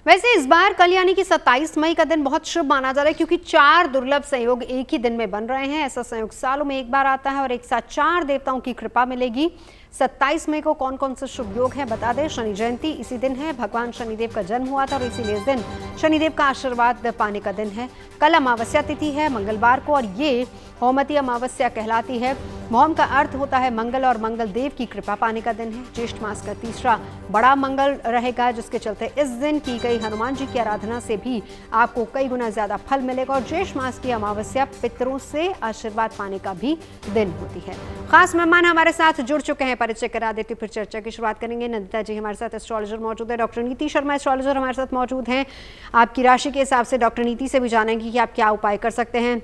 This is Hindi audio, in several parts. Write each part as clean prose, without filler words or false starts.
वैसे इस बार कल यानी कि 27 मई का दिन बहुत शुभ माना जा रहा है, क्योंकि 4 दुर्लभ संयोग एक ही दिन में बन रहे हैं। ऐसा संयोग सालों में एक बार आता है और एक साथ 4 देवताओं की कृपा मिलेगी। 27 मई को कौन कौन से शुभ योग हैं बता दें। शनि जयंती इसी दिन है, भगवान शनिदेव का जन्म हुआ था और इसीलिए इस दिन शनिदेव का आशीर्वाद पाने का दिन है। कल अमावस्या तिथि है मंगलवार को और ये होमती अमावस्या कहलाती है। मौम का अर्थ होता है मंगल और मंगल देव की कृपा पाने का दिन है। ज्येष्ठ मास का तीसरा बड़ा मंगल रहेगा, जिसके चलते इस दिन की गई हनुमान जी की आराधना से भी आपको कई गुना ज्यादा फल मिलेगा। और ज्येष्ठ मास की अमावस्या पितरों से आशीर्वाद पाने का भी दिन होती है। खास मेहमान हमारे साथ जुड़ चुके हैं, परिचय करा देते फिर चर्चा की शुरुआत करेंगे। नंदिता जी हमारे साथ एस्ट्रोलॉजर मौजूद है, डॉक्टर नीति शर्मा एस्ट्रोलॉजर हमारे साथ मौजूद हैं। आपकी राशि के हिसाब से डॉक्टर नीति से भी जानेंगे कि आप क्या उपाय कर सकते हैं।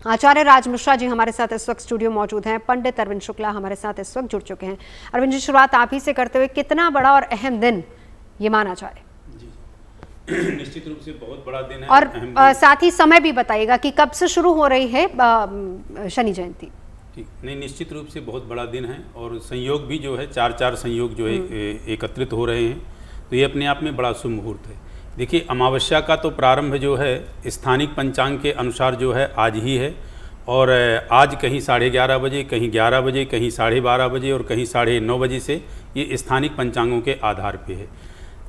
आचार्य राज मिश्रा जी हमारे साथ इस वक्त स्टूडियो मौजूद हैं। पंडित अरविंद शुक्ला हमारे साथ इस वक्त जुड़ चुके हैं। अरविंद जी, शुरुआत आप ही से करते हुए, कितना बड़ा और अहम दिन ये माना जाए? निश्चित रूप से बहुत बड़ा दिन है और साथ ही समय भी बताइएगा कि कब से शुरू हो रही है शनि जयंती। ठीक नहीं, निश्चित रूप से बहुत बड़ा दिन है और संयोग भी जो है 4 संयोग जो है एकत्रित हो रहे हैं, तो ये अपने आप में बड़ा शुभ मुहूर्त है। देखिए, अमावस्या का तो प्रारंभ जो है स्थानिक पंचांग के अनुसार जो है आज ही है और आज कहीं 11:30 बजे, कहीं 11 बजे, कहीं 12:30 बजे और कहीं 9:30 बजे से ये स्थानिक पंचांगों के आधार पे है।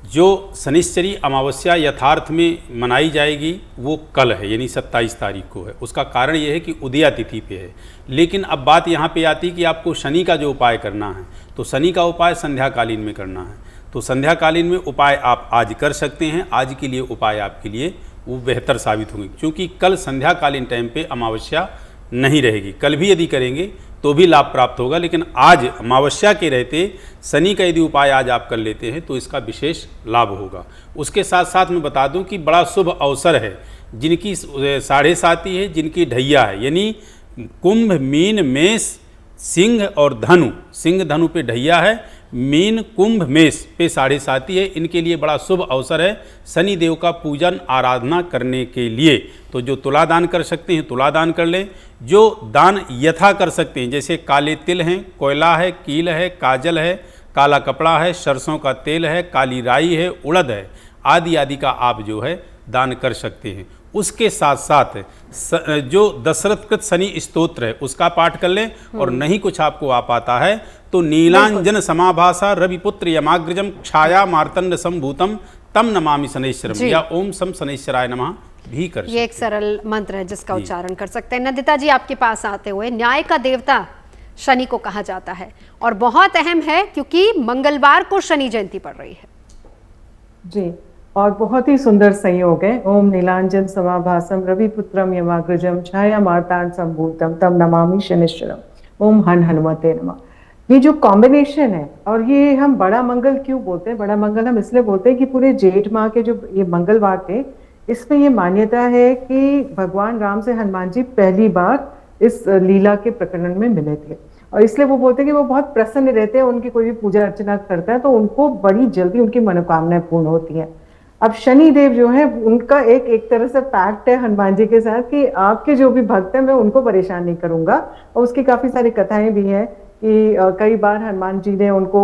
जो शनिश्चरी अमावस्या यथार्थ में मनाई जाएगी वो कल है, यानी 27 तारीख को है। उसका कारण ये है कि उदया तिथि पे है। लेकिन अब बात यहाँ पे आती है कि आपको शनि का जो उपाय करना है, तो शनि का उपाय संध्याकालीन में करना है। तो संध्याकालीन में उपाय आप आज कर सकते हैं। आज के लिए उपाय आपके लिए वो बेहतर साबित होंगे, क्योंकि कल संध्याकालीन टाइम पे अमावस्या नहीं रहेगी। कल भी यदि करेंगे तो भी लाभ प्राप्त होगा, लेकिन आज अमावस्या के रहते शनि का यदि उपाय आज आप कर लेते हैं तो इसका विशेष लाभ होगा। उसके साथ साथ मैं बता दूं कि बड़ा शुभ अवसर है जिनकी 7.5 है, जिनकी ढैया है, यानी कुंभ, मीन, मेष, सिंह और धनु। सिंह धनु पे ढैया है, मीन, कुंभ, मेष पे 7.5 है। इनके लिए बड़ा शुभ अवसर है शनि देव का पूजन आराधना करने के लिए। तो जो तुला दान कर सकते हैं तुला दान कर लें। जो दान यथा कर सकते हैं, जैसे काले तिल हैं, कोयला है, कील है, काजल है, काला कपड़ा है, सरसों का तेल है, काली राई है, उड़द है, आदि आदि का आप जो है दान कर सकते हैं। उसके साथ साथ जो दशरथकृत शनि स्तोत्र है उसका पाठ कर लें। और नहीं कुछ आपको आ पाता है तो नीलांजन समाभासा रविपुत्र यमाग्रजम छाया मार्तंड संभूतम तम नमामि शनैश्वरम या ओम सम शनैश्वराय नमः भी कर सकते। ये एक सरल मंत्र है जिसका उच्चारण कर सकते हैं। नंदिता जी, आपके पास आते हुए, न्याय का देवता शनि को कहा जाता है और बहुत अहम है क्योंकि मंगलवार को शनि जयंती पड़ रही है जी, और बहुत ही सुंदर संयोग है। ओम नीलांजन समाभासम रविपुत्रम यमाग्रजम छाया मार्तांड संभूतम तम नमामि शनिश्चरम ओम हन हनुमते नमः। ये जो कॉम्बिनेशन है, और ये हम बड़ा मंगल क्यों बोलते हैं? बड़ा मंगल हम इसलिए बोलते हैं कि पूरे जेठ माह के जो ये मंगलवार थे, इसमें ये मान्यता है कि भगवान राम से हनुमान जी पहली बार इस लीला के प्रकरण में मिले थे, और इसलिए वो बोलते हैं कि वो बहुत प्रसन्न रहते हैं। उनकी कोई भी पूजा अर्चना करता है तो उनको बड़ी जल्दी उनकी मनोकामनाएं पूर्ण होती हैं। अब शनि देव जो है, उनका एक तरह से पैक्ट है हनुमान जी के साथ कि आपके जो भी भक्त हैं मैं उनको परेशान नहीं करूंगा। और उसकी काफी सारी कथाएं भी हैं कि कई बार हनुमान जी ने उनको,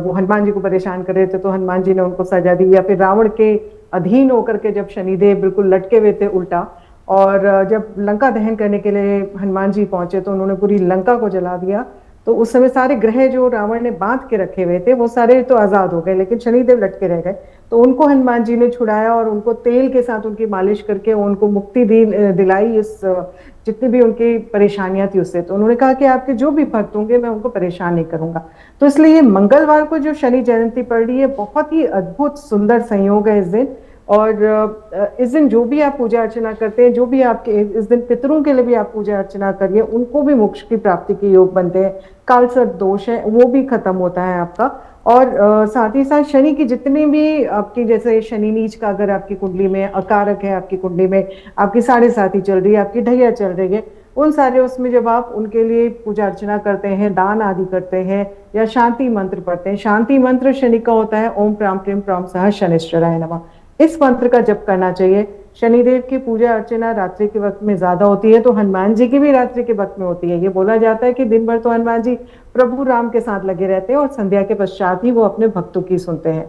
वो हनुमान जी को परेशान कर रहे थे तो हनुमान जी ने उनको सजा दी, या फिर रावण के अधीन होकर के जब शनिदेव बिल्कुल लटके हुए थे उल्टा, और जब लंका दहन करने के लिए हनुमान जी पहुंचे तो उन्होंने पूरी लंका को जला दिया। तो उस समय सारे ग्रह जो रावण ने बांध के रखे हुए थे वो सारे तो आजाद हो गए, लेकिन शनिदेव लटके रह गए। तो उनको हनुमान जी ने छुड़ाया और उनको तेल के साथ उनकी मालिश करके उनको मुक्ति दिलाई इस जितनी भी उनकी परेशानियां थी उससे। तो उन्होंने कहा कि आपके जो भी भक्त होंगे मैं उनको परेशान नहीं करूंगा। तो इसलिए ये मंगलवार को जो शनि जयंती पड़ रही है, बहुत ही अद्भुत सुंदर संयोग है इस दिन। और इस दिन जो भी आप पूजा अर्चना करते हैं, जो भी आपके इस दिन पितरों के लिए भी आप पूजा अर्चना करिए, उनको भी मोक्ष की प्राप्ति के योग बनते हैं। कालसर्प दोष है वो भी खत्म होता है आपका। और साथ ही साथ शनि की जितनी भी आपकी, जैसे शनि नीच का अगर आपकी कुंडली में अकारक है, आपकी कुंडली में आपकी 7.5 चल रही है, आपकी ढैया चल रही है, उन सारे उसमें जब आप उनके लिए पूजा अर्चना करते हैं, दान आदि करते हैं या शांति मंत्र पढ़ते हैं। शांति मंत्र शनि का होता है ओम प्राम प्रीम प्राम सह शनिश्चराय नमः। इस मंत्र का जप करना चाहिए। शनिदेव की पूजा अर्चना रात्रि के वक्त में ज्यादा होती है, तो हनुमान जी की भी रात्रि के वक्त में होती है। ये बोला जाता है कि दिन भर तो हनुमान जी प्रभु राम के साथ लगे रहते हैं और संध्या के पश्चात ही वो अपने भक्तों की सुनते हैं।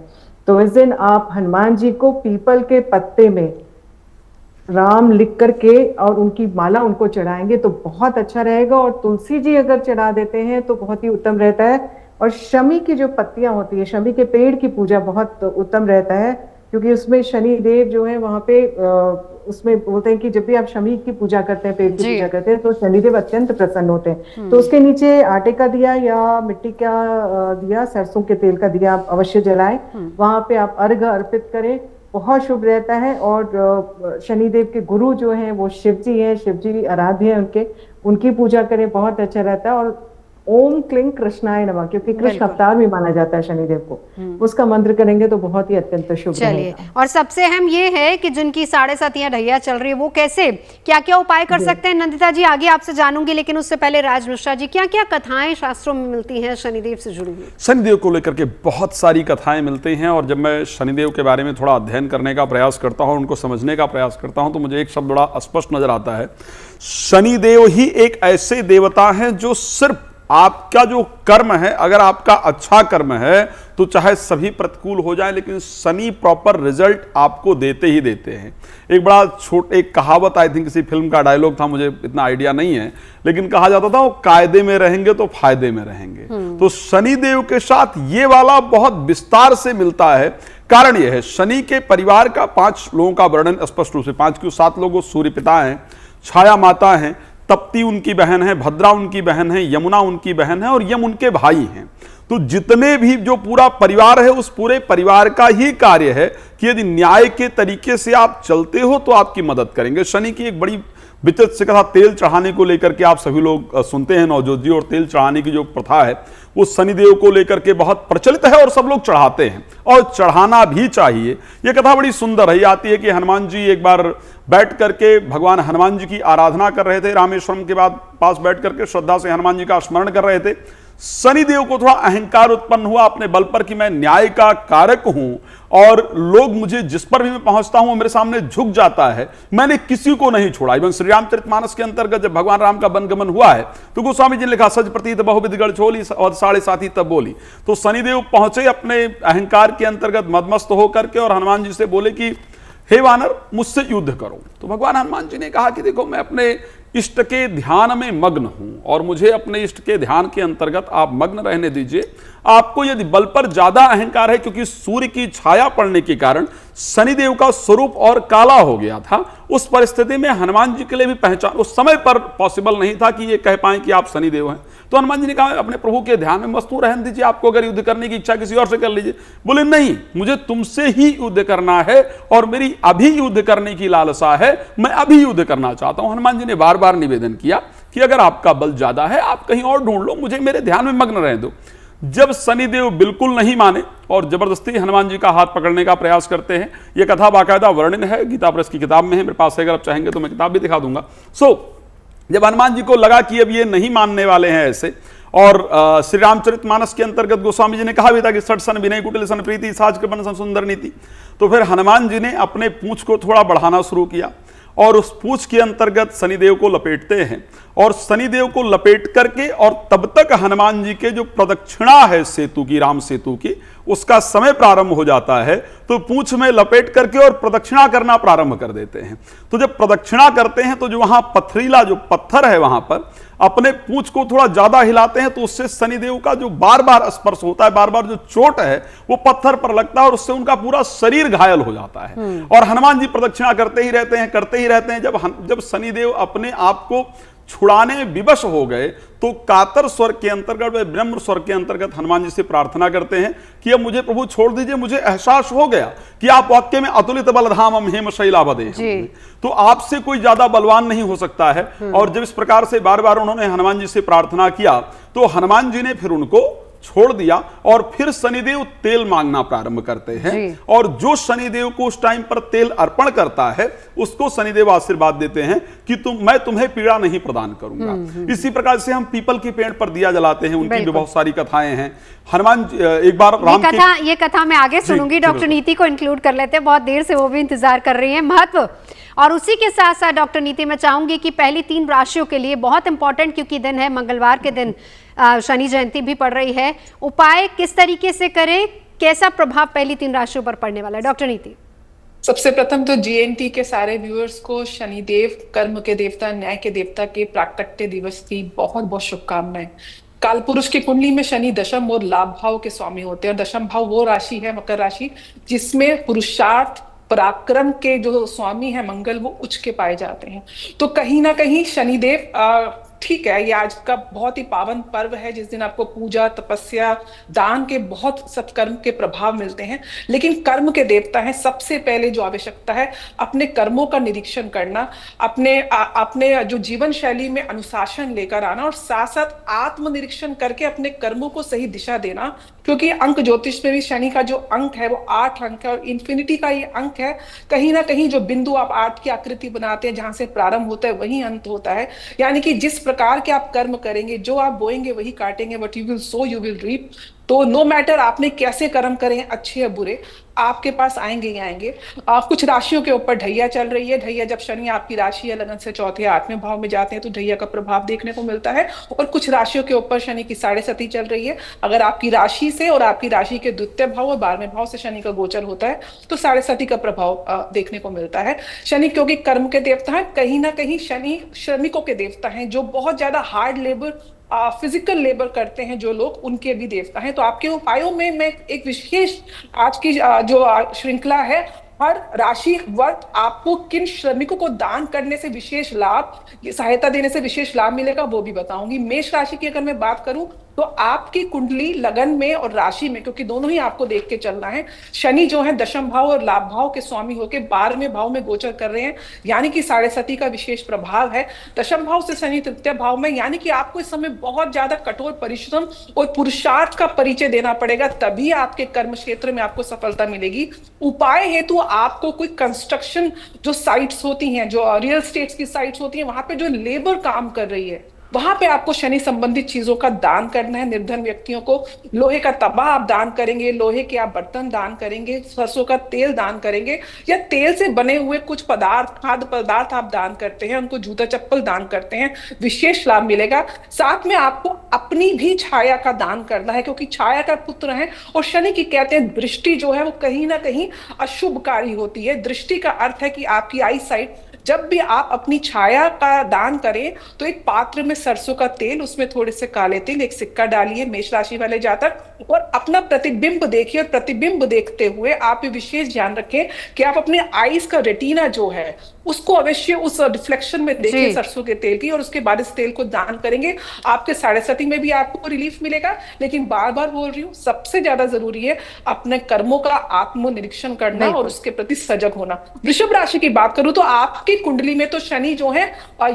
तो इस दिन आप हनुमान जी को पीपल के पत्ते में राम लिख करके और उनकी माला उनको चढ़ाएंगे तो बहुत अच्छा रहेगा। और तुलसी जी अगर चढ़ा देते हैं तो बहुत ही उत्तम रहता है। और शमी की जो पत्तियां होती है, शमी के पेड़ की पूजा बहुत उत्तम रहता है, क्योंकि उसमें शनि देव जो है वहां पे उसमें बोलते हैं कि जब भी आप शमी की पूजा करते हैं, पेड़ की पूजा करते हैं, तो शनिदेव अत्यंत प्रसन्न होते हैं। तो उसके नीचे आटे का दिया या मिट्टी का दिया, सरसों के तेल का दिया आप अवश्य जलाएं। वहां पे आप अर्घ अर्पित करें, बहुत शुभ रहता है। और शनिदेव के गुरु जो हैं वो शिव जी हैं, शिव जी आराध्य हैं, उनकी पूजा करें, बहुत अच्छा रहता है। और ओम क्लीं कृष्णाय नमः, क्योंकि कृष्ण अवतार भी माना जाता है शनिदेव को, उसका मंत्र करेंगे तो बहुत ही अत्यंत शुभ रहेगा। और सबसे अहम ये है कि जिनकी 7.5 ढैया चल रही है वो कैसे, क्या क्या उपाय कर सकते हैं नंदिता जी, आगे आपसे जानूंगी। लेकिन उससे पहले राज मिश्रा जी, क्या क्या कथाएं शास्त्रों में मिलती हैं शनिदेव से जुड़ी हुई? शनिदेव को लेकर के बहुत सारी कथाएं मिलती हैं, और जब मैं शनिदेव के बारे में थोड़ा अध्ययन करने का प्रयास करता हूं, उनको समझने का प्रयास करता हूं, तो मुझे एक शब्द बड़ा स्पष्ट नजर आता है। शनिदेव ही एक ऐसे देवता हैं जो सिर्फ आपका जो कर्म है, अगर आपका अच्छा कर्म है तो चाहे सभी प्रतिकूल हो जाए, लेकिन शनि प्रॉपर रिजल्ट आपको देते ही देते हैं। एक कहावत, आई थिंक किसी फिल्म का डायलॉग था, मुझे इतना आइडिया नहीं है, लेकिन कहा जाता था वो कायदे में रहेंगे तो फायदे में रहेंगे। तो शनिदेव के साथ ये वाला बहुत विस्तार से मिलता है। कारण यह है, शनि के परिवार का 5 लोगों का वर्णन स्पष्ट रूप से, 5 क्यों 7 लोग सूर्य पिता हैं, छाया माता हैं, तप्ती उनकी बहन है, भद्रा उनकी बहन है, यमुना उनकी बहन है और यम उनके भाई हैं। तो जितने भी जो पूरा परिवार है, उस पूरे परिवार का ही कार्य है कि यदि न्याय के तरीके से आप चलते हो तो आपकी मदद करेंगे। शनि की एक बड़ी विचित्र सी कथा, तेल चढ़ाने को लेकर के आप सभी लोग सुनते हैं नवजोत जी, और तेल चढ़ाने की जो प्रथा है वो शनिदेव को लेकर के बहुत प्रचलित है और सब लोग चढ़ाते हैं और चढ़ाना भी चाहिए। ये कथा बड़ी सुंदर है। ये आती है कि हनुमान जी एक बार बैठ करके भगवान हनुमान जी की आराधना कर रहे थे, रामेश्वरम के बाद पास बैठ करके श्रद्धा से हनुमान जी का स्मरण कर रहे थे। शनिदेव को थोड़ा अहंकार उत्पन्न हुआ अपने बल पर कि मैं न्याय का कारक हूं और लोग मुझे जिस पर भी मैं पहुंचता हूं मेरे सामने झुक जाता है, मैंने किसी को नहीं छोड़ा। इवन श्री रामचरितमानस के अंतर्गत जब भगवान राम का वनगमन हुआ है तो गोस्वामी जी ने लिखा, सज प्रतीत बहुविध गढ़ छोली और 7.5 तब बोली। तो शनिदेव पहुंचे अपने अहंकार के अंतर्गत मदमस्त होकर के और हनुमान जी से बोले कि हे वानर, मुझसे युद्ध करो। तो भगवान हनुमान जी ने कहा कि देखो, मैं अपने इष्ट के ध्यान में मग्न हूं और मुझे अपने इष्ट के ध्यान के अंतर्गत आप मग्न रहने दीजिए। आपको यदि बल पर ज्यादा अहंकार है, क्योंकि सूर्य की छाया पड़ने के कारण शनिदेव का स्वरूप और काला हो गया था, उस परिस्थिति में हनुमान जी के लिए भी पहचान उस समय पर पॉसिबल नहीं था कि ये कह पाएं कि आप शनिदेव हैं। तो हनुमान जी ने कहा, अपने प्रभु के ध्यान में मस्त हूं, रहने दीजिए, आपको अगर युद्ध करने की इच्छा किसी और से कर लीजिए। बोले नहीं, मुझे तुमसे ही युद्ध करना है और मेरी अभी युद्ध करने की लालसा है, मैं अभी युद्ध करना चाहता हूं। हनुमान जी ने बार बार निवेदन किया कि अगर आपका बल ज्यादा है आप कहीं और ढूंढ लो, मुझे मेरे ध्यान में मग्न रहने दो। जब शनिदेव बिल्कुल नहीं माने और जबरदस्ती हनुमान जी का हाथ पकड़ने का प्रयास करते हैं, यह कथा बाकायदा वर्णन है, गीता प्रेस की किताब में है, मेरे पास है, अगर आप चाहेंगे तो मैं किताब भी दिखा दूंगा। जब हनुमान जी को लगा कि अब ये नहीं मानने वाले हैं ऐसे, और श्री रामचरितमानस के अंतर्गत गोस्वामी जी ने कहा भी था कि सठ सन विनय कुटिल सन प्रीति साज कृपण सन सुंदर नीति। तो फिर हनुमान जी ने अपने पूंछ को थोड़ा बढ़ाना शुरू किया और उस पूंछ के अंतर्गत शनिदेव को लपेटते हैं और शनिदेव को लपेट करके, और तब तक हनुमान जी के जो प्रदक्षिणा है सेतु की, राम सेतु की, उसका समय प्रारंभ हो जाता है। तो पूंछ में लपेट करके और प्रदक्षिणा करना प्रारंभ कर देते हैं। तो जब प्रदक्षिणा करते हैं तो जो वहां पथरीला जो पत्थर है वहां पर अपने पूंछ को थोड़ा ज्यादा हिलाते हैं, तो उससे शनिदेव का जो बार बार स्पर्श होता है, बार बार जो चोट है वो पत्थर पर लगता है और उससे उनका पूरा शरीर घायल हो जाता है। और हनुमान जी प्रदक्षिणा करते ही रहते हैं, करते ही रहते हैं। जब शनिदेव अपने आप को छुड़ाने में विवश हो गए तो कातर स्वर के अंतर्गत, ब्रह्म स्वर के अंतर्गत हनुमान जी से प्रार्थना करते हैं कि अब मुझे प्रभु छोड़ दीजिए, मुझे एहसास हो गया कि आप वाक्य में अतुलित बलधामम हेम शैलावदे, तो आपसे कोई ज्यादा बलवान नहीं हो सकता है। और जब इस प्रकार से बार बार उन्होंने हनुमान जी से प्रार्थना किया तो हनुमान जी ने फिर उनको छोड़ दिया और फिर शनिदेव तेल मांगना प्रारंभ करते हैं। और जो शनिदेव को उस टाइम पर तेल अर्पण करता है उसको शनिदेव आशीर्वाद देते हैं कि मैं तुम्हें पीड़ा नहीं प्रदान करूंगा। इसी प्रकार से हम पीपल के पेड़ पर दिया जलाते हैं, उनकी भी बहुत सारी कथाएं हैं। हनुमान एक बार ये कथा मैं आगे सुनूंगी, डॉक्टर नीति को इंक्लूड कर लेते हैं, बहुत देर से वो भी इंतजार कर रही है। महत्व और उसी के साथ साथ डॉक्टर नीति मैं चाहूंगी कि पहली 3 राशियों के लिए बहुत इंपॉर्टेंट, क्योंकि दिन है मंगलवार के दिन शनि जयंती भी पड़ रही है, उपाय किस तरीके से करें, कैसा प्रभाव पहली 3 राशियों पर पड़ने वाला है? डॉक्टर नीति। सबसे प्रथम तो GNT के सारे व्यूअर्स को शनिदेव, कर्म के देवता, न्याय के देवता के प्राकट्य दिवस की बहुत बहुत शुभकामनाएं। काल पुरुष की कुंडली में शनि दशम और लाभ भाव के स्वामी होते हैं, और दशम भाव वो राशि है मकर राशि जिसमें पुरुषार्थ पराक्रम के जो स्वामी है मंगल वो उच्च के पाए जाते हैं। तो कहीं ना कहीं शनिदेव ठीक है, ये आज का बहुत ही पावन पर्व है जिस दिन आपको पूजा, तपस्या, दान के बहुत सत्कर्म के प्रभाव मिलते हैं, लेकिन कर्म के देवता हैं। सबसे पहले जो आवश्यकता है अपने कर्मों का निरीक्षण करना, अपने जो जीवन शैली में अनुशासन लेकर आना, और साथ साथ आत्मनिरीक्षण करके अपने कर्मों को सही दिशा देना। क्योंकि अंक ज्योतिष में भी शनि का जो अंक है वो 8 अंक है, और इन्फिनिटी का ये अंक है। कहीं ना कहीं जो बिंदु आप 8 की आकृति बनाते हैं, जहां से प्रारंभ होता है वही अंत होता है। यानी कि जिस प्रकार के आप कर्म करेंगे, जो आप बोएंगे वही काटेंगे, what you will sow you will reap. तो नो मैटर आपने कैसे कर्म करें, अच्छे या बुरे, आपके पास आएंगे ही आएंगे। कुछ राशियों के ऊपर ढैया चल रही है। ढैया जब शनि आपकी राशि या लगन से चौथे या 8वें भाव में जाते हैं तो ढैया का प्रभाव देखने को मिलता है। और कुछ राशियों के ऊपर शनि की 7.5 चल रही है। अगर आपकी राशि से और आपकी राशि के द्वितीय भाव और 12वें भाव से शनि का गोचर होता है तो 7.5 का प्रभाव देखने को मिलता है। शनि क्योंकि कर्म के देवता है, कहीं ना कहीं शनि श्रमिकों के देवता हैं, जो बहुत ज्यादा हार्ड लेबर, फिजिकल लेबर करते हैं जो लोग, उनके भी देवता हैं। तो आपके उपायों में मैं एक विशेष आज की जो श्रृंखला है, हर राशि वर्ग आपको किन श्रमिकों को दान करने से विशेष लाभ, सहायता देने से विशेष लाभ मिलेगा वो भी बताऊंगी। मेष राशि की अगर मैं बात करूं तो आपकी कुंडली लगन में और राशि में, क्योंकि दोनों ही आपको देख के चलना है, शनि जो है दशम भाव और लाभ भाव के स्वामी होकर 12वें भाव में गोचर कर रहे हैं, यानी कि 7.5 का विशेष प्रभाव है। दशम भाव से शनि तृतीय भाव में, यानी कि आपको इस समय बहुत ज्यादा कठोर परिश्रम और पुरुषार्थ का परिचय देना पड़ेगा, तभी आपके कर्म क्षेत्र में आपको सफलता मिलेगी। उपाय हेतु आपको कोई कंस्ट्रक्शन जो साइट्स होती हैं, जो रियल स्टेट्स की साइट्स होती हैं, वहां पे जो लेबर काम कर रही है वहां पे आपको शनि संबंधित चीजों का दान करना है। निर्धन व्यक्तियों को लोहे का तवा आप दान करेंगे, लोहे के आप बर्तन दान करेंगे, सरसों का तेल दान करेंगे, या तेल से बने हुए कुछ पदार्थ, खाद्य पदार्थ आप दान करते हैं, उनको जूता चप्पल दान करते हैं, विशेष लाभ मिलेगा। साथ में आपको अपनी भी छाया का दान करना है, क्योंकि छाया का पुत्र है और शनि की कहते हैं दृष्टि जो है वो कहीं ना कहीं अशुभकारी होती है। दृष्टि का अर्थ है कि आपकी आई साइट, जब भी आप अपनी छाया का दान करें तो एक पात्र में सरसों का तेल, उसमें थोड़े से काले तिल, एक सिक्का डालिए मेष राशि वाले जातक, और अपना प्रतिबिंब देखिए। और प्रतिबिंब देखते हुए आप ये विशेष ध्यान रखें कि आप अपने आईज का रेटिना जो है उसको अवश्य उस रिफ्लेक्शन में देखिए सरसों के तेल की, और उसके बाद इस तेल को दान करेंगे। आपके 7.5 में भी आपको रिलीफ मिलेगा। लेकिन बार बार बोल रही हूँ, सबसे ज्यादा जरूरी है अपने कर्मों का आत्मनिरीक्षण करना और उसके प्रति सजग होना। वृषभ राशि की बात करूं तो आपकी कुंडली में तो शनि जो है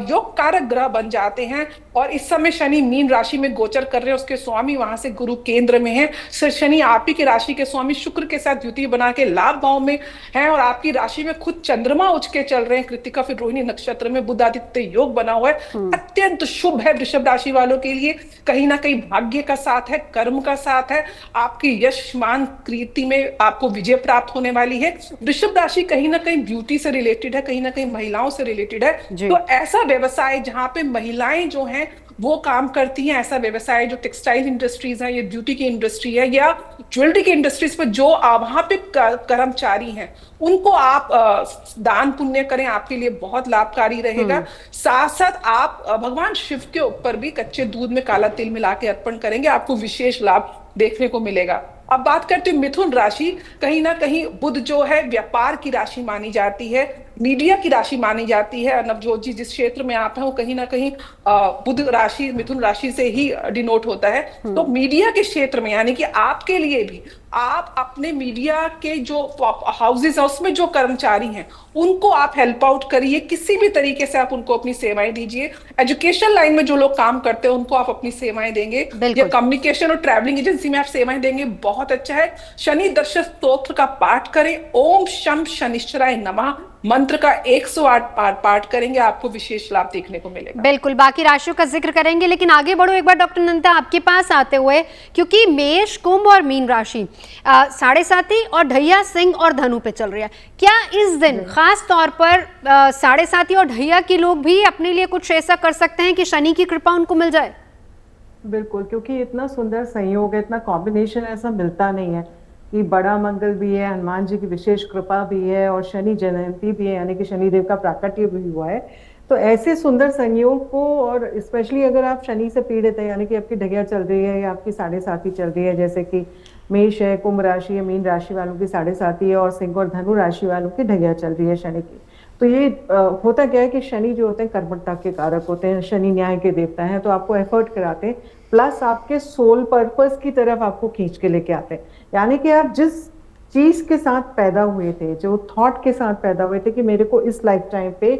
योग कारक ग्रह बन जाते हैं, और इस समय शनि मीन राशि में गोचर कर रहे हैं, उसके स्वामी वहां से गुरु केंद्र में है। शनि आप ही की राशि के स्वामी शुक्र के साथ द्वितीय बना के लाभ भाव में है, और आपकी राशि में खुद चंद्रमा उच्च के चल रहे हैं। कृतिका फिर रोहिणी नक्षत्र में बुध आदित्य योग बना हुआ है, अत्यंत शुभ है वृषभ राशि वालों के लिए। कहीं ना कहीं भाग्य का साथ है, कर्म का साथ है, आपकी यश मान कीर्ति में आपको विजय प्राप्त होने वाली है। वृषभ राशि कहीं ना कहीं ब्यूटी से रिलेटेड है, कहीं ना कहीं महिलाओं से रिलेटेड है। तो ऐसा व्यवसाय जहां पे महिलाएं जो हैं वो काम करती हैं, ऐसा व्यवसाय जो टेक्सटाइल इंडस्ट्रीज है, ये ब्यूटी की इंडस्ट्री है, या ज्वेलरी की इंडस्ट्रीज पर जो वहां पे कर्मचारी हैं उनको आप दान पुण्य करें, आपके लिए बहुत लाभकारी रहेगा। साथ साथ आप भगवान शिव के ऊपर भी कच्चे दूध में काला तिल मिला के अर्पण करेंगे, आपको विशेष लाभ देखने को मिलेगा। अब बात करते हैं मिथुन राशि। कहीं ना कहीं बुध जो है व्यापार की राशि मानी जाती है, मीडिया की राशि मानी जाती है। नवजोत जी जिस क्षेत्र में आप हैं वो कहीं ना कहीं बुध राशि मिथुन राशि से ही डिनोट होता है। तो मीडिया के क्षेत्र में, यानी कि आपके लिए भी, आप अपने मीडिया के जो हाउसेज है उसमें जो कर्मचारी हैं उनको आप हेल्प आउट करिए, किसी भी तरीके से आप उनको अपनी सेवाएं दीजिए। एजुकेशन लाइन में जो लोग काम करते हैं उनको आप अपनी सेवाएं देंगे, या कम्युनिकेशन और ट्रैवलिंग एजेंसी में आप सेवाएं देंगे, बहुत अच्छा है। शनि दर्शन स्तोत्र का पाठ करें, ओम शम शनिश्चराय नमः मंत्र का 108 पाठ करेंगे, आपको विशेष लाभ देखने को मिलेगा। बिल्कुल, बाकी राशियों का जिक्र करेंगे, लेकिन आगे बढ़ो एक बार डॉक्टर नंदिता आपके पास आते हुए, क्योंकि मेष, कुंभ और मीन राशि 7.5 और ढैया, सिंह और धनु पे चल रही है। क्या इस दिन खास तौर पर 7.5 और ढैया के लोग भी अपने लिए कुछ ऐसा कर सकते हैं कि शनि की कृपा उनको मिल जाए? बिल्कुल, क्योंकि इतना सुंदर संयोग है, इतना कॉम्बिनेशन ऐसा मिलता नहीं है। कि बड़ा मंगल भी है, हनुमान जी की विशेष कृपा भी है और शनि जयंती भी है, यानी कि शनिदेव का प्राकट्य भी हुआ है। तो ऐसे सुंदर संयोग को, और स्पेशली अगर आप शनि से पीड़ित है, यानी कि आपकी ढैया चल रही है या आपकी 7.5 चल रही है, जैसे कि मेष है, कुंभ राशि है, मीन राशि वालों की 7.5 है और सिंह और धनु राशि वालों की ढैया चल रही है शनि की। तो ये होता क्या है कि शनि जो होते हैं कर्मठता के कारक होते हैं, शनि न्याय के देवता हैं, तो आपको एफर्ट कराते हैं, प्लस आपके सोल पर्पस की तरफ आपको खींच के लेके आते हैं। यानी कि आप जिस चीज के साथ पैदा हुए थे, जो थॉट के साथ पैदा हुए थे कि मेरे को इस लाइफ टाइम पे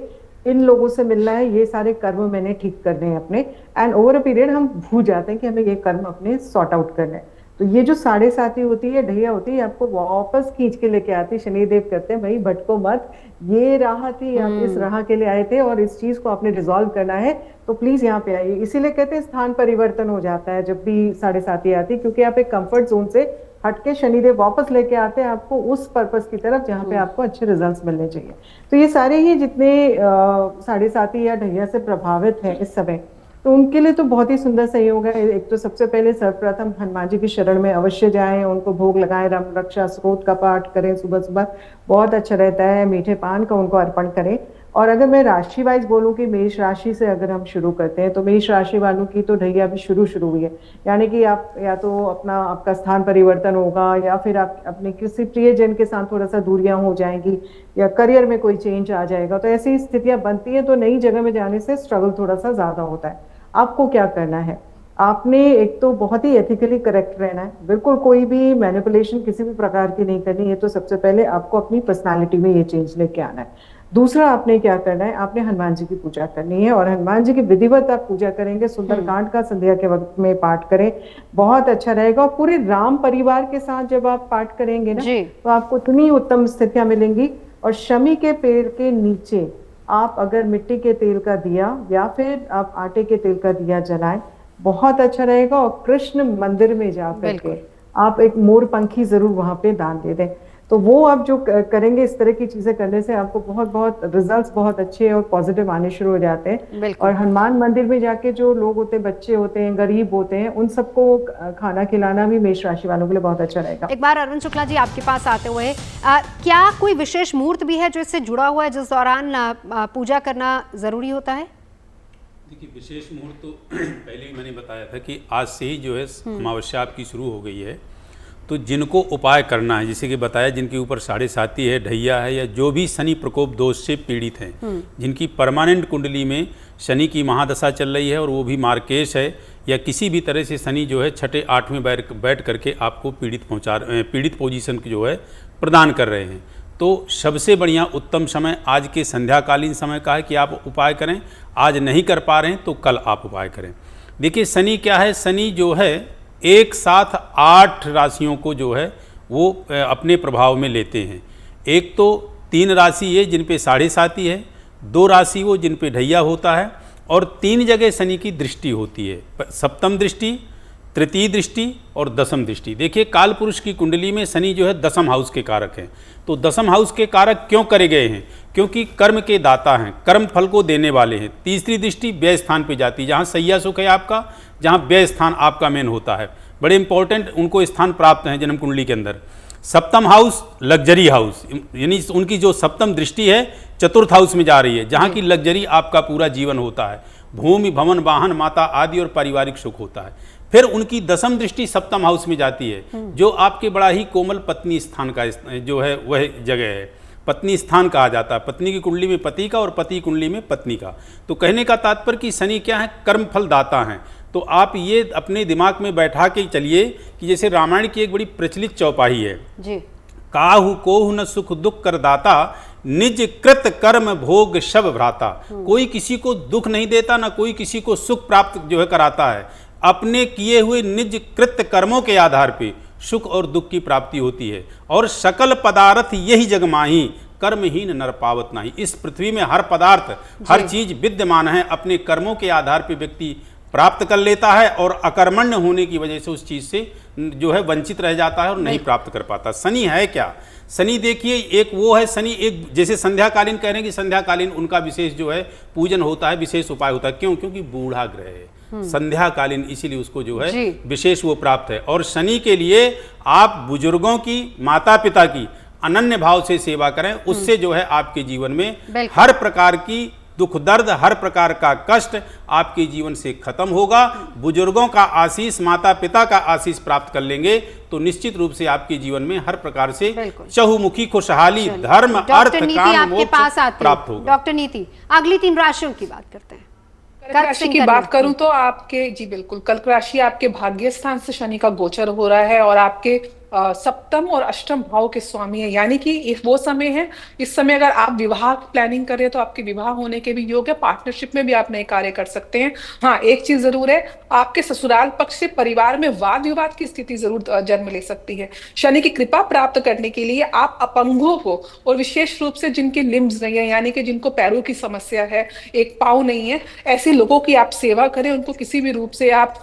इन लोगों से मिलना है, ये सारे कर्म मैंने ठीक करने हैं अपने, एंड ओवर अ पीरियड हम भूल जाते हैं कि हमें ये कर्म अपने सॉर्ट आउट करने हैं। तो ये जो 7.5 होती है, ढैया होती है, आपको वापस खींच के लेके आती है। शनिदेव कहते हैं भाई भटको मत, ये राह थी, आप इस राह के लिए आए थे और इस चीज को आपने रिजॉल्व करना है, तो प्लीज यहाँ पे आइए। इसीलिए कहते हैं स्थान परिवर्तन हो जाता है जब भी 7.5 आती है, क्योंकि आप एक कंफर्ट जोन से हटके शनिदेव वापस लेके आते हैं आपको उस पर्पस की तरफ जहाँ पे आपको अच्छे रिजल्ट्स मिलने चाहिए। तो ये सारे ही जितने 7.5 या ढैया से प्रभावित हैं इस समय, तो उनके लिए तो बहुत ही सुंदर संयोग है। एक तो सबसे पहले सर्वप्रथम हनुमान जी की शरण में अवश्य जाएं, उनको भोग लगाएं, राम रक्षा स्रोत का पाठ करें सुबह सुबह, बहुत अच्छा रहता है। मीठे पान का उनको अर्पण करें। और अगर मैं राशि वाइज बोलूं कि मेष राशि से अगर हम शुरू करते हैं, तो मेष राशि वालों की तो ढैया भी शुरू हुई है, यानी कि आप या तो आपका स्थान परिवर्तन होगा, या फिर आप अपने किसी प्रियजन के साथ थोड़ा सा दूरियां हो जाएंगी, या करियर में कोई चेंज आ जाएगा। तो ऐसी स्थितियां बनती हैं, तो नई जगह में जाने से स्ट्रगल थोड़ा सा ज्यादा होता है। आपको क्या करना है, आपने एक तो बहुत ही एथिकली करेक्ट रहना है, बिल्कुल कोई भी मैनिपुलेशन किसी भी प्रकार की नहीं करनी है। तो सबसे पहले आपको अपनी पर्सनालिटी में ये चेंज लेके आना है। दूसरा आपने क्या करना है, आपने हनुमान जी की पूजा करनी है, और हनुमान जी की विधिवत आप पूजा करेंगे, सुंदरकांड का संध्या के वक्त में पाठ करें, बहुत अच्छा रहेगा। और पूरे राम परिवार के साथ जब आप पाठ करेंगे ना, तो आपको इतनी उत्तम स्थितियां मिलेंगी। और शमी के पेड़ के नीचे आप अगर मिट्टी के तेल का दिया या फिर आप आटे के तेल का दिया जलाएं, बहुत अच्छा रहेगा। और कृष्ण मंदिर में जा करके आप एक मोर पंखी जरूर वहां पे दान दे दें। तो वो आप जो करेंगे, इस तरह की चीजें करने से आपको बहुत रिजल्ट्स बहुत अच्छे और पॉजिटिव आने शुरू हो जाते हैं। और हनुमान मंदिर में जाके जो लोग होते हैं, बच्चे होते हैं, गरीब होते हैं, उन सबको खाना खिलाना भी मेष राशि वालों के लिए बहुत अच्छा रहेगा। एक बार अरविंद शुक्ला जी आपके पास आते हुए, क्या कोई विशेष मुहूर्त भी है जो इससे जुड़ा हुआ है, जिस दौरान पूजा करना जरूरी होता है? देखिए, विशेष मुहूर्त तो पहले ही मैंने बताया था कि आज से ही जो है अमावस्या आपकी शुरू हो गई है। तो जिनको उपाय करना है, जैसे कि बताया, जिनके ऊपर 7.5 है, ढैया है, या जो भी शनि प्रकोप दोष से पीड़ित हैं, जिनकी परमानेंट कुंडली में शनि की महादशा चल रही है और वो भी मार्केश है, या किसी भी तरह से शनि जो है 6, 8 में बैठ करके आपको पीड़ित पोजीशन जो है प्रदान कर रहे हैं, तो सबसे बढ़िया उत्तम समय आज के संध्याकालीन समय का है कि आप उपाय करें। आज नहीं कर पा रहे हैं तो कल आप उपाय करें। देखिए, शनि क्या है, शनि जो है एक साथ 8 राशियों को जो है वो अपने प्रभाव में लेते हैं। एक तो 3 राशि है जिन पे 7.5 है, 2 राशि वो जिन पे ढैया होता है, और 3 जगह शनि की दृष्टि होती है, सप्तम दृष्टि, तृतीय दृष्टि और दशम दृष्टि। देखिए, काल पुरुष की कुंडली में शनि जो है दशम हाउस के कारक हैं। तो दशम हाउस के कारक क्यों करे गए हैं? क्योंकि कर्म के दाता हैं, कर्म फल को देने वाले हैं। तीसरी दृष्टि व्यय स्थान पे जाती है, जहाँ सैया सुख है आपका, जहाँ व्यय स्थान आपका मेन होता है, बड़े इंपॉर्टेंट उनको स्थान प्राप्त हैं जन्म कुंडली के अंदर। सप्तम हाउस लग्जरी हाउस, यानी उनकी जो सप्तम दृष्टि है चतुर्थ हाउस में जा रही है, जहाँ की लग्जरी आपका पूरा जीवन होता है, भूमि भवन वाहन माता आदि और पारिवारिक सुख होता है। फिर उनकी दशम दृष्टि सप्तम हाउस में जाती है, जो आपके बड़ा ही कोमल पत्नी स्थान का जो है वह जगह है, पत्नी स्थान कहा जाता है। पत्नी की कुंडली में पति का और पति कुंडली में पत्नी का। तो कहने का तात्पर्य कि शनि क्या है, कर्म फल दाता हैं। तो आप ये अपने दिमाग में बैठा के चलिए कि जैसे रामायण की एक बड़ी प्रचलित चौपाई है जी, काहु कोहु न सुख दुख कर दाता, निज कृत कर्म भोग शब भ्राता। कोई किसी को दुख नहीं देता, ना कोई किसी को सुख प्राप्त जो है कराता है। अपने किए हुए निज कृत कर्मों के आधार पे सुख और दुख की प्राप्ति होती है। और सकल पदार्थ यही जग माही, कर्महीन नर पावत नहीं। इस पृथ्वी में हर पदार्थ, हर चीज विद्यमान है, अपने कर्मों के आधार पे व्यक्ति प्राप्त कर लेता है, और अकर्मण्य होने की वजह से उस चीज से जो है वंचित रह जाता है और नहीं प्राप्त कर पाता। शनि है क्या? शनि देखिए, एक वो है शनि, एक जैसे संध्याकालीन कह रहे हैं कि संध्याकालीन उनका विशेष जो है पूजन होता है, विशेष उपाय होता है। क्यों? क्योंकि बूढ़ा ग्रह है। संध्याकालीन, इसीलिए उसको जो है जी। विशेष वो प्राप्त है। और शनि के लिए आप बुजुर्गों की, माता पिता की अनन्य भाव से सेवा करें, उससे जो है आपके जीवन में बिल्कुल। हर प्रकार की दुख दर्द, हर प्रकार का कष्ट आपके जीवन से खत्म होगा। बुजुर्गों का आशीष, माता पिता का आशीष प्राप्त कर लेंगे तो निश्चित रूप से आपके जीवन में हर प्रकार से बिल्कुल। चहुमुखी खुशहाली, धर्म, अर्थ, डॉक्टर नीति काम, आपके पास मोक्ष आती प्राप्त है। होगा। डॉक्टर नीति, अगली 3 राशियों की बात करते हैं। कर्क राशि की बात करूं तो आपके, जी बिल्कुल, कर्क राशि आपके भाग्य स्थान से शनि का गोचर हो रहा है और आपके सप्तम और अष्टम भाव के स्वामी है, यानी कि वो समय है, इस समय अगर आप विवाह प्लानिंग कर रहे हैं तो आपके विवाह होने के भी योग है। पार्टनरशिप में भी आप नए कार्य कर सकते हैं। हाँ, एक चीज जरूर है, आपके ससुराल पक्ष से परिवार में वाद विवाद की स्थिति जरूर जन्म ले सकती है। शनि की कृपा प्राप्त करने के लिए आप अपंगों को, और विशेष रूप से जिनके लिम्स नहीं है, यानी कि जिनको पैरों की समस्या है, एक पाँव नहीं है, ऐसे लोगों की आप सेवा करें। उनको किसी भी रूप से आप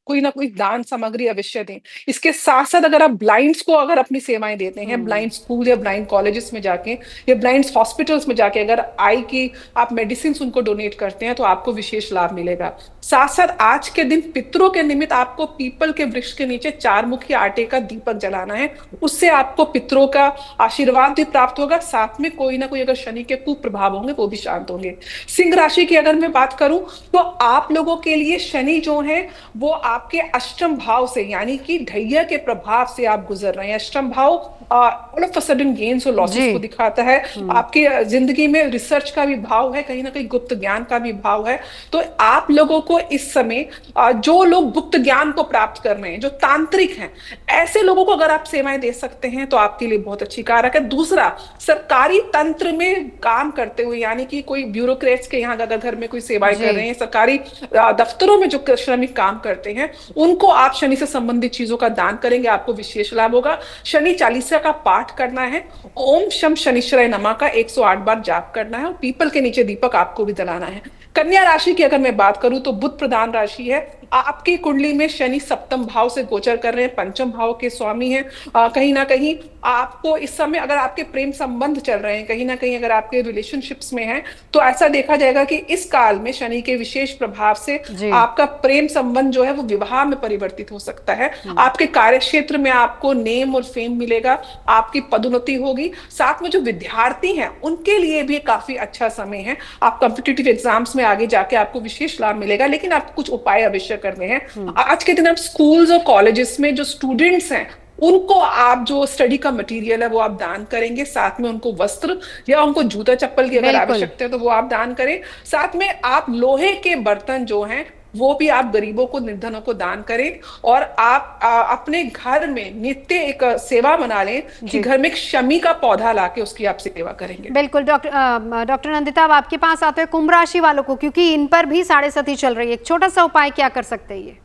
कोई ना कोई दान सामग्री अवश्य दें। इसके साथ साथ अगर आप ब्लाइंड्स को अगर अपनी सेवाएं देते हैं, ब्लाइंड स्कूल या ब्लाइंड कॉलेजेस में जाके या ब्लाइंड हॉस्पिटल्स में जाके अगर आई की आप मेडिसिन उनको डोनेट करते हैं तो आपको विशेष लाभ मिलेगा। साथ साथ आज के दिन पितरों के निमित्त आपको पीपल के वृक्ष के नीचे 4 मुखी आटे का दीपक जलाना है। उससे आपको पितरों का आशीर्वाद भी प्राप्त होगा, साथ में कोई ना कोई अगर शनि के कुप्रभाव होंगे वो भी शांत होंगे। सिंह राशि की अगर मैं बात करूं तो आप लोगों के लिए शनि जो है वो आपके अष्टम भाव से, यानी कि ढैया के प्रभाव से आप गुजर रहे हैं। अष्टम भाव all of a sudden gains और लॉसेस को दिखाता है। आपकी जिंदगी में रिसर्च का भी भाव है, कहीं ना कहीं गुप्त ज्ञान का भी भाव है। तो आप लोगों को इस समय जो लोग गुप्त ज्ञान को प्राप्त कर रहे हैं, जो तांत्रिक हैं, ऐसे लोगों को अगर आप सेवाएं दे सकते हैं तो आपके लिए बहुत अच्छी कारक है। दूसरा, सरकारी तंत्र में काम करते हुए, यानी कि कोई ब्यूरोक्रेट्स के यहाँ अगर घर में कोई सेवाएं कर रहे हैं, सरकारी दफ्तरों में जो श्रमिक काम करते हैं, उनको आप शनि से संबंधित चीजों का दान करेंगे, आपको विशेष लाभ होगा। शनि चालीसा का पाठ करना है, ओम शम शनिश्चराय नमः का 108 बार जाप करना है और पीपल के नीचे दीपक आपको भी जलाना है। कन्या राशि की अगर मैं बात करूं तो बुध प्रधान राशि है। आपकी कुंडली में शनि सप्तम भाव से गोचर कर रहे हैं, पंचम भाव के स्वामी हैं। कहीं ना कहीं आपको इस समय अगर आपके प्रेम संबंध चल रहे हैं, कहीं ना कहीं अगर आपके रिलेशनशिप्स में हैं, तो ऐसा देखा जाएगा कि इस काल में शनि के विशेष प्रभाव से आपका प्रेम संबंध जो है वो विवाह में परिवर्तित हो सकता है। आपके कार्य क्षेत्र में आपको नेम और फेम मिलेगा, आपकी पदोन्नति होगी। साथ में जो विद्यार्थी हैं उनके लिए भी काफी अच्छा समय है। आप कॉम्पिटिटिव एग्जाम्स में आगे जाके आपको विशेष लाभ मिलेगा, लेकिन आपको कुछ उपाय अवश्य करने हैं। आज के दिन आप स्कूल्स और कॉलेजेस में जो स्टूडेंट्स हैं उनको आप जो स्टडी का मटेरियल है वो आप दान करेंगे, साथ में उनको वस्त्र या उनको जूता चप्पल की अगर आवश्यकता है तो वो आप दान करें। साथ में आप लोहे के बर्तन जो हैं वो भी आप गरीबों को, निर्धनों को दान करें। और आप अपने घर में नित्य एक सेवा बना लें कि घर में एक शमी का पौधा लाके उसकी आप सेवा करेंगे। बिल्कुल। डॉक्टर नंदिता, अब आपके पास आते हैं कुंभ राशि वालों को, क्योंकि इन पर भी 7.5 चल रही है। एक छोटा सा उपाय क्या कर सकते हैं ये?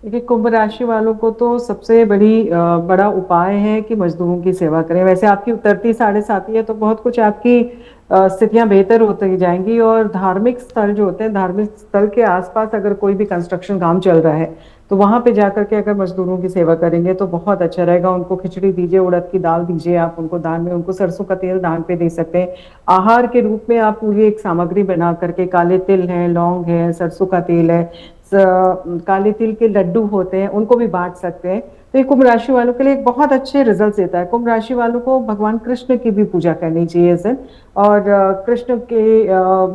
देखिए, कुंभ राशि वालों को तो सबसे बड़ा उपाय है कि मजदूरों की सेवा करें। वैसे आपकी उतरती 7.5 है तो बहुत कुछ आपकी स्थितियां बेहतर होती जाएंगी। और धार्मिक स्थल जो होते हैं, धार्मिक स्थल के आसपास अगर कोई भी कंस्ट्रक्शन काम चल रहा है तो वहां पे जाकर के अगर मजदूरों की सेवा करेंगे तो बहुत अच्छा रहेगा। उनको खिचड़ी दीजिए, उड़द की दाल दीजिए आप उनको दान में, उनको सरसों का तेल दान पे दे सकते हैं। आहार के रूप में आप पूरी एक सामग्री बना करके, काले तिल है, लौंग है, सरसों का तेल है, काले तिल के लड्डू होते हैं, उनको भी बांट सकते हैं। तो ये कुंभ राशि वालों के लिए एक बहुत अच्छे रिजल्ट देता है। कुंभ राशि वालों को भगवान कृष्ण की भी पूजा करनी चाहिए इस दिन। और कृष्ण के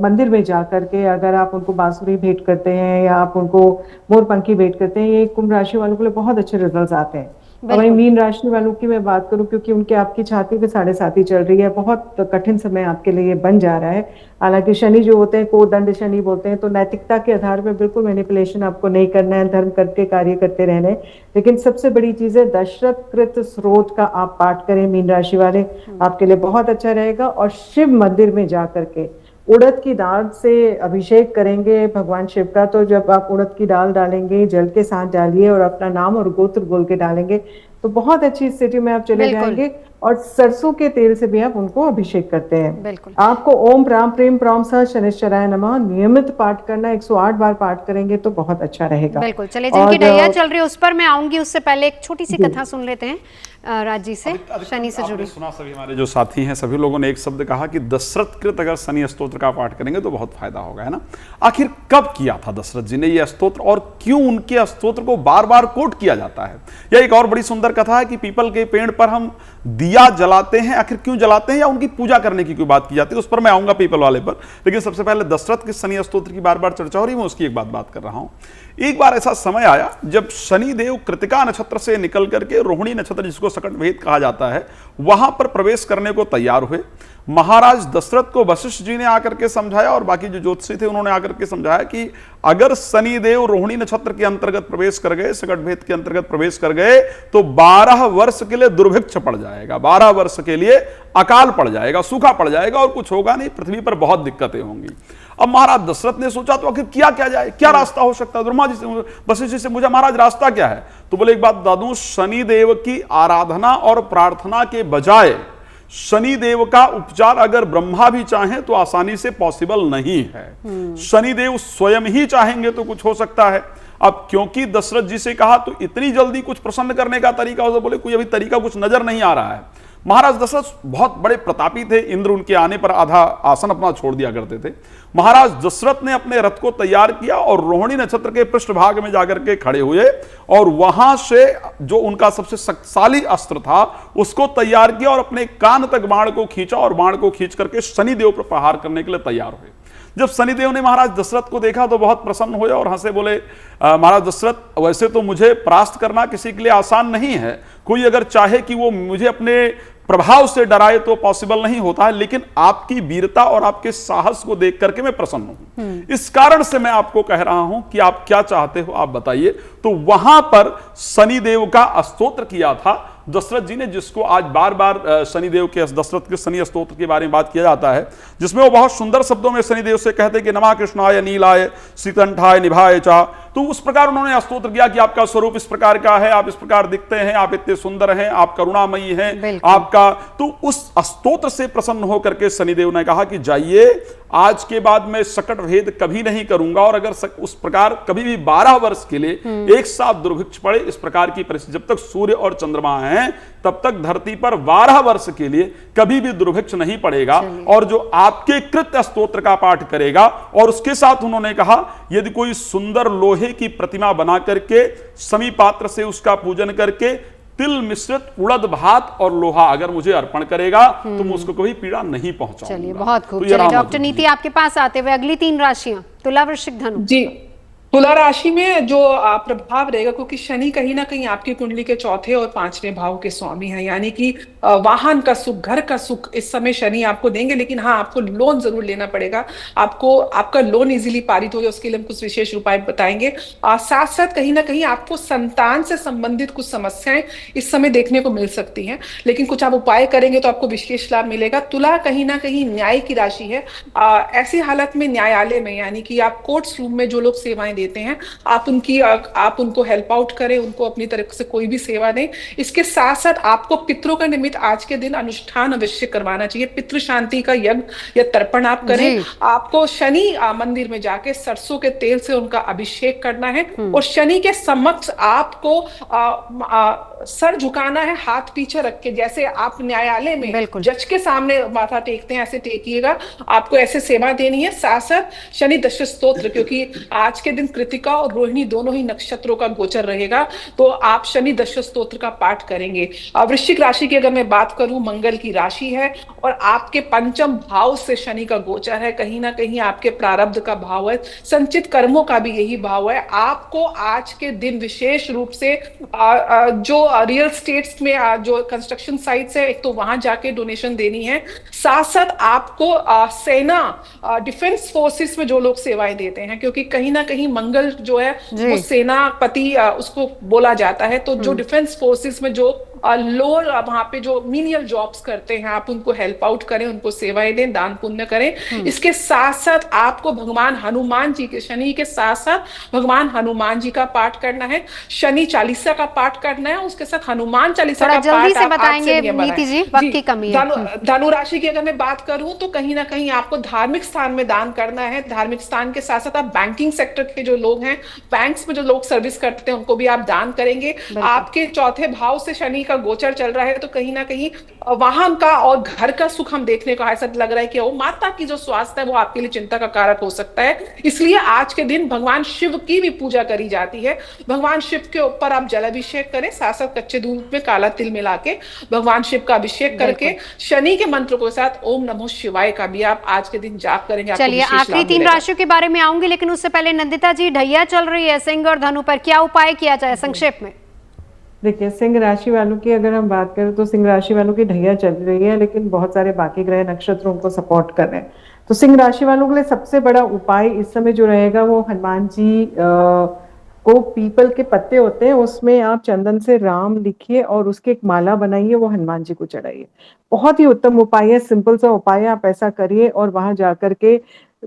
मंदिर में जा करके अगर आप उनको बांसुरी भेंट करते हैं या आप उनको मोरपंखी भेंट करते हैं, ये कुंभ राशि वालों के लिए बहुत अच्छे रिजल्ट आते हैं। और वही मीन राशि वालों की मैं बात करूं, क्योंकि उनके आपकी छाती पे 7.5 चल रही है, बहुत कठिन समय आपके लिए बन जा रहा है। हालांकि शनि जो होते हैं कोदंड शनि बोलते हैं, तो नैतिकता के आधार पर बिल्कुल मैनिपुलेशन आपको नहीं करना है, धर्म करके कार्य करते रहना है। लेकिन सबसे बड़ी चीज है दशरथ कृत स्रोत का आप पाठ करें मीन राशि वाले, आपके लिए बहुत अच्छा रहेगा। और शिव मंदिर में जा करके उड़द की दाल से अभिषेक करेंगे भगवान शिव का। तो जब आप उड़द की दाल डालेंगे, जल के साथ डालिए और अपना नाम और गोत्र बोल के डालेंगे तो बहुत अच्छी स्थिति में आप चले जाएंगे। और सरसों के तेल से भी आप उनको अभिषेक करते हैं। बिल्कुल। आपको ओम प्राम प्रेम प्राम सा शनिश्चराय नमः नियमित पाठ करना, 108 बार पाठ करेंगे तो बहुत अच्छा रहेगा। बिल्कुल। चलिए, जिनकी डैया चल रही है उस पर मैं आऊंगी, उससे पहले एक छोटी सी कथा सुन लेते हैं राज जी से, शनि से जुड़ी। सुना सभी हमारे जो साथी हैं सभी लोगों ने एक शब्द कहा कि दशरथ कृत अगर शनि स्तोत्र का पाठ करेंगे तो बहुत फायदा होगा, है ना। आखिर कब किया था दशरथ जी ने यह स्तोत्र और क्यों उनके स्तोत्र को बार बार कोट किया जाता है? यह एक और बड़ी सुंदर कथा है कि पीपल के पेड़ पर हम दिया जलाते हैं, आखिर क्यों जलाते हैं या उनकी पूजा करने की क्यों बात की जाती है, उस पर मैं आऊंगा पीपल वाले पर। लेकिन सबसे पहले दशरथ के शनि स्तोत्र की बार बार चर्चा हो रही है, मैं उसकी एक बात कर रहा हूं। एक बार ऐसा समय आया जब शनि देव कृतिका नक्षत्र से निकल करके रोहिणी नक्षत्र, जिसको सकट भेद कहा जाता है, वहां पर प्रवेश करने को तैयार हुए। महाराज दशरथ को वशिष्ठ जी ने आकर के समझाया और बाकी जो ज्योतिषी थे उन्होंने आकर के समझाया कि अगर शनि देव रोहिणी नक्षत्र के अंतर्गत प्रवेश कर गए, सकट भेद के अंतर्गत प्रवेश कर गए तो 12 वर्ष के लिए दुर्भिक्ष पड़ जाएगा, 12 वर्ष के लिए अकाल पड़ जाएगा, सूखा पड़ जाएगा और कुछ होगा नहीं, पृथ्वी पर बहुत दिक्कतें होंगी। अब महाराज दशरथ ने सोचा तो आखिर क्या जाए, क्या रास्ता हो सकता है? ब्रह्मा जी से, वशिष्ठ जी से पूछा, महाराज रास्ता क्या है? तो बोले, एक बात बता दूं, शनि देव की आराधना और प्रार्थना के बजाय शनि देव का उपचार अगर ब्रह्मा भी चाहें तो आसानी से पॉसिबल नहीं है। शनि देव स्वयं ही चाहेंगे तो कुछ हो सकता है। अब क्योंकि दशरथ जी से कहा तो इतनी जल्दी कुछ प्रसन्न करने का तरीका, हो तो बोले कोई अभी तरीका कुछ नजर नहीं आ रहा है। महाराज दशरथ बहुत बड़े प्रतापी थे, इंद्र उनके आने पर आधा आसन अपना छोड़ दिया करते थे। महाराज दशरथ ने अपने रथ को तैयार किया और रोहिणी नक्षत्र के पृष्ठभाग में जाकर के खड़े हुए और वहां से जो उनका सबसे शक्तिशाली अस्त्र था उसको तैयार किया और अपने कान तक बाण को खींचा और बाण को खींच करके शनिदेव पर प्रहार करने के लिए तैयार हुए। जब शनिदेव ने महाराज दशरथ को देखा तो बहुत प्रसन्न हुए और हंसे, बोले, महाराज दशरथ, वैसे तो मुझे परास्त करना किसी के लिए आसान नहीं है, कोई अगर चाहे कि वो मुझे अपने प्रभाव से डराए तो पॉसिबल नहीं होता है, लेकिन आपकी वीरता और आपके साहस को देख करके मैं प्रसन्न हूं। इस कारण से मैं आपको कह रहा हूं कि आप क्या चाहते हो, आप बताइए। तो वहां पर शनिदेव का स्तोत्र किया था दशरथ जी ने, जिसको आज बार बार शनिदेव के, दशरथ के शनि स्तोत्र के बारे में बात किया जाता है, जिसमें वो बहुत सुंदर शब्दों में शनिदेव से कहते हैं कि नमः कृष्णाय नीलाय श्रीकंठाय निभाय चा। तो उस प्रकार उन्होंने स्तोत्र किया कि आपका स्वरूप इस प्रकार का है, आप इस प्रकार दिखते हैं, आप इतने सुंदर हैं, आप करुणामयी हैं, आपका। तो उस स्तोत्र से प्रसन्न होकर के शनिदेव ने कहा कि जाइए, आज के बाद मैं सकट भेद कभी नहीं करूंगा और अगर उस प्रकार कभी भी 12 वर्ष के लिए एक साथ दुर्भिक्ष पड़े, इस प्रकार की परिस्थिति, जब तक सूर्य और चंद्रमा हैं तब तक धरती पर 12 वर्ष के लिए कभी भी दुर्भिक्ष नहीं पड़ेगा। और जो आपके कृत स्तोत्र का पाठ करेगा, और उसके साथ उन्होंने कहा यदि कोई सुंदर लोहे की प्रतिमा बना करके समी पात्र से उसका पूजन करके तिल मिश्रित उड़द भात और लोहा अगर मुझे अर्पण करेगा तो मैं उसको कभी पीड़ा नहीं पहुंचाऊंगा। चलिए, बहुत खूब। चलिए डॉक्टर नीति, आपके पास आते हुए अगली 3 राशियां, तुला, वृश्चिक, धनु। जी, तुला राशि में जो प्रभाव रहेगा, क्योंकि शनि कहीं ना कहीं आपकी कुंडली के 4थे और 5वें भाव के स्वामी हैं, यानी कि वाहन का सुख, घर का सुख इस समय शनि आपको देंगे। लेकिन हाँ, आपको लोन जरूर लेना पड़ेगा, आपको आपका लोन इजीली पारित हो जाए, उसके लिए हम कुछ विशेष उपाय बताएंगे। साथ साथ कहीं ना कहीं आपको संतान से संबंधित कुछ समस्याएं इस समय देखने को मिल सकती हैं, लेकिन कुछ आप उपाय करेंगे तो आपको विशेष लाभ मिलेगा। तुला कहीं ना कहीं न्याय की राशि है। ऐसी हालत में न्यायालय में, यानी कि आप कोर्ट्स रूम में जो लोग सेवाएं देते हैं, आप उनको हेल्प आउट करें, उनको अपनी तरफ से कोई भी सेवा दें। इसके साथ साथ आपको पितरों का निमित्त आज के दिन अनुष्ठान अवश्य करवाना चाहिए। पितृ शांति का यज्ञ या तर्पण आप करें। आपको शनि मंदिर में जाके सरसों के तेल से उनका अभिषेक करना है और शनि के समक्ष आपको सर झुकाना है, हाथ पीछे रख के, जैसे आप न्यायालय में जज के सामने माथा टेकते हैं, ऐसे टेकिएगा। आपको ऐसे सेवा देनी है। साथ साथ शनि दशरथ स्तोत्र, क्योंकि आज के दिन कृतिका और रोहिणी दोनों ही नक्षत्रों का गोचर रहेगा, तो आप शनि दशरथ स्तोत्र का पाठ करेंगे। वृश्चिक राशि की अगर मैं बात करूं, मंगल की राशि है और आपके 5वें भाव से शनि का गोचर है। कहीं ना कहीं आपके प्रारब्ध का भाव है, संचित कर्मों का भी यही भाव है। आपको आज के दिन विशेष रूप से जो रियल स्टेट्स में जो कंस्ट्रक्शन साइट्स है, एक तो वहां जाके डोनेशन देनी है। साथ साथ आपको सेना, डिफेंस फोर्सेस में जो लोग सेवाएं देते हैं, क्योंकि कहीं ना कहीं मंगल जो है वो सेनापति उसको बोला जाता है, तो जो डिफेंस फोर्सेस में जो लोअर वहां पे जो मीनियल जॉब्स करते हैं, आप उनको हेल्प आउट करें, उनको सेवाएं दें, दान पुण्य करें। इसके साथ साथ आपको भगवान हनुमान जी के, शनि के साथ साथ भगवान हनुमान जी का पाठ करना है, शनि चालीसा का पाठ करना है, उसके साथ हनुमान चालीसा का जल्दी पाठ से आप आज बताएंगे नियम बनाएं। नीति जी, वक्त की कमी है। धनु राशि की अगर मैं बात करूं तो कहीं ना कहीं आपको धार्मिक स्थान में दान करना है। धार्मिक स्थान के साथ साथ आप बैंकिंग सेक्टर के जो लोग हैं, बैंक्स में जो लोग सर्विस करते हैं, उनको भी आप दान करेंगे। आपके चौथे भाव से शनि का गोचर चल रहा है, तो कहीं ना कहीं वहां का और घर का सुख हम देखने को ऐसा लग रहा है कि वो माता की जो स्वास्थ्य है वो आपके लिए चिंता का कारक हो सकता है। इसलिए आज के दिन भगवान शिव की भी पूजा करी जाती है। भगवान शिव के ऊपर आप जलाभिषेक करें, साथ साथ कच्चे दूध में काला तिल मिला के भगवान शिव का अभिषेक करके शनि के मंत्र के साथ ओम नमो शिवाय का भी आप आज के दिन जाप करेंगे। चलिए, आखिरी 3 राशियों के बारे में आऊंगी, लेकिन उससे पहले नंदिता जी, ढैया चल रही है सिंह और धनु पर, क्या उपाय किया जाए संक्षेप में? देखिए, सिंह राशि वालों की अगर हम बात करें तो सिंह राशि वालों की ढैया चल रही है, लेकिन बहुत सारे बाकी ग्रह नक्षत्र उनको सपोर्ट कर रहे हैं। तो सिंह राशि वालों के लिए सबसे बड़ा उपाय इस समय जो रहेगा वो हनुमान जी को पीपल के पत्ते होते हैं, उसमें आप चंदन से राम लिखिए और उसकी एक माला बनाइए, वो हनुमान जी को चढ़ाइए। बहुत ही उत्तम उपाय है, सिंपल सा उपाय है, आप ऐसा करिए और वहां जाकर के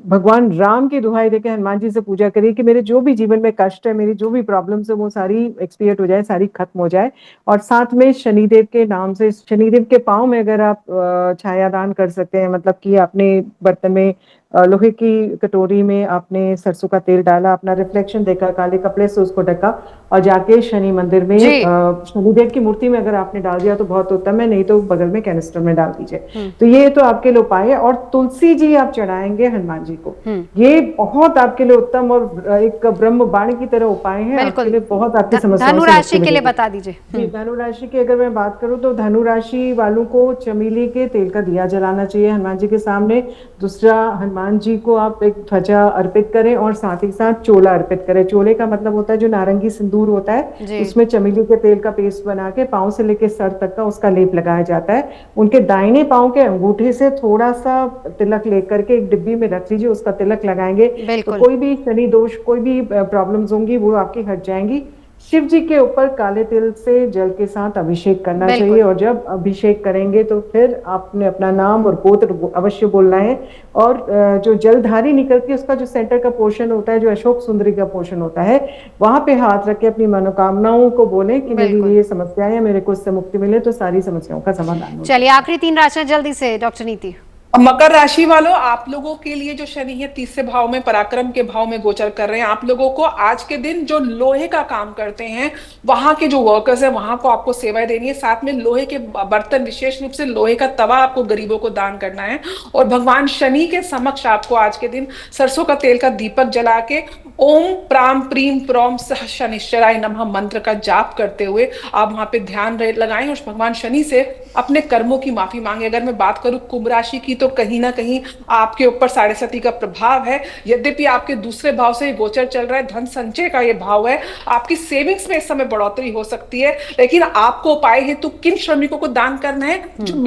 भगवान राम की दुहाई देके हनुमान जी से पूजा करिए कि मेरे जो भी जीवन में कष्ट है, मेरी जो भी प्रॉब्लम्स है, वो सारी एक्सपिएट हो जाए, सारी खत्म हो जाए। और साथ में शनिदेव के नाम से, शनिदेव के पाँव में अगर आप छाया दान कर सकते हैं, मतलब कि आपने बर्तन में लोहे की कटोरी में आपने सरसों का तेल डाला, अपना रिफ्लेक्शन देखा, काले कपड़े से उसको ढका और जाके शनि मंदिर में शनिदेव की मूर्ति में अगर आपने डाल दिया तो बहुत उत्तम है, नहीं तो बगल में कैनिस्टर में डाल दीजिए। तो ये तो आपके लिए उपाय है। और तुलसी जी आप चढ़ाएंगे हनुमान जी को, ये बहुत आपके लिए उत्तम और एक ब्रह्म बाण की तरह उपाय है, आपके लिए बहुत आपकी समस्या। धनु राशि के लिए बता दीजिए। धनु राशि की अगर मैं बात करूं तो धनु राशि वालों को चमेली के तेल का दिया जलाना चाहिए हनुमान जी के सामने। दूसरा, हनुमान जी को आप एक ध्वजा अर्पित करें और साथ ही साथ चोला अर्पित करें। चोले का मतलब होता है जो नारंगी सिंदूर होता है, उसमें चमेली के तेल का पेस्ट बना के पांव से लेकर सर तक का उसका लेप लगाया जाता है। उनके दाहिने पांव के अंगूठे से थोड़ा सा तिलक लेकर के एक डिब्बी में रख लीजिए, उसका तिलक लगाएंगे तो कोई भी शनि दोष, कोई भी प्रॉब्लम्स होंगी वो आपकी हट जाएंगी। शिव जी के ऊपर काले तिल से जल के साथ अभिषेक करना चाहिए और जब अभिषेक करेंगे तो फिर आपने अपना नाम और गोत्र अवश्य बोलना है। और जो जलधारी निकलती है उसका जो सेंटर का पोर्शन होता है, जो अशोक सुंदरी का पोर्शन होता है, वहां पे हाथ रख के अपनी मनोकामनाओं को बोले कि मेरी ये समस्या है, मेरे को इससे मुक्ति मिले, तो सारी समस्याओं का समाधान हो। चलिए, आखिरी 3 राशियां जल्दी से डॉक्टर नीति। मकर राशि वालों, आप लोगों के लिए जो शनि है तीसरे भाव में, पराक्रम के भाव में गोचर कर रहे हैं। आप लोगों को आज के दिन जो लोहे का काम करते हैं, वहां के जो वर्कर्स हैं, वहां को आपको सेवाएं देनी है। साथ में लोहे के बर्तन, विशेष रूप से लोहे का तवा आपको गरीबों को दान करना है। और भगवान शनि के समक्ष आपको आज के दिन सरसों का तेल का दीपक जला के ओम प्राम प्रीम प्रोम सह शनिश्चराय नमः मंत्र का जाप करते हुए आप वहां पे ध्यान लगाएं और भगवान शनि से अपने कर्मों की माफी मांगे। अगर मैं बात करूं कुंभ राशि की, तो कहीं ना कहीं आपके ऊपर 7.5 का प्रभाव है। यद्यपि आपके दूसरे भाव से गोचर चल रहा है, धन संचय का ये भाव है, आपकी सेविंग्स में इस समय बढ़ोतरी हो सकती है। लेकिन आपको उपाय हेतु किन श्रमिकों को दान करना है? जो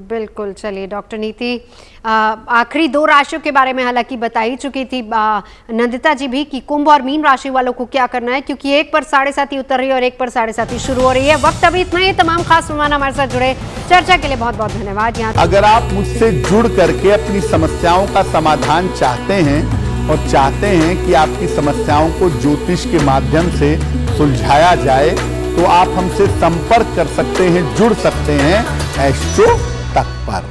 बिल्कुल। चलिए, डॉक्टर नीति आखिरी 2 राशियों के बारे में हालांकि बता ही चुकी थी नंदिता जी भी कि कुंभ और मीन राशि वालों को क्या करना है, क्योंकि एक पर 7.5 उतर रही है और एक पर 7.5 शुरू हो रही है। वक्त अभी इतना ही। तमाम खास मेहमान हमारे साथ जुड़े, चर्चा के लिए बहुत बहुत धन्यवाद। यहाँ अगर आप मुझसे जुड़ करके अपनी समस्याओं का समाधान चाहते हैं और चाहते हैं कि आपकी समस्याओं को ज्योतिष के माध्यम से सुलझाया जाए, तो आप हमसे संपर्क कर सकते हैं, जुड़ सकते हैं एस्ट्रो तक पर।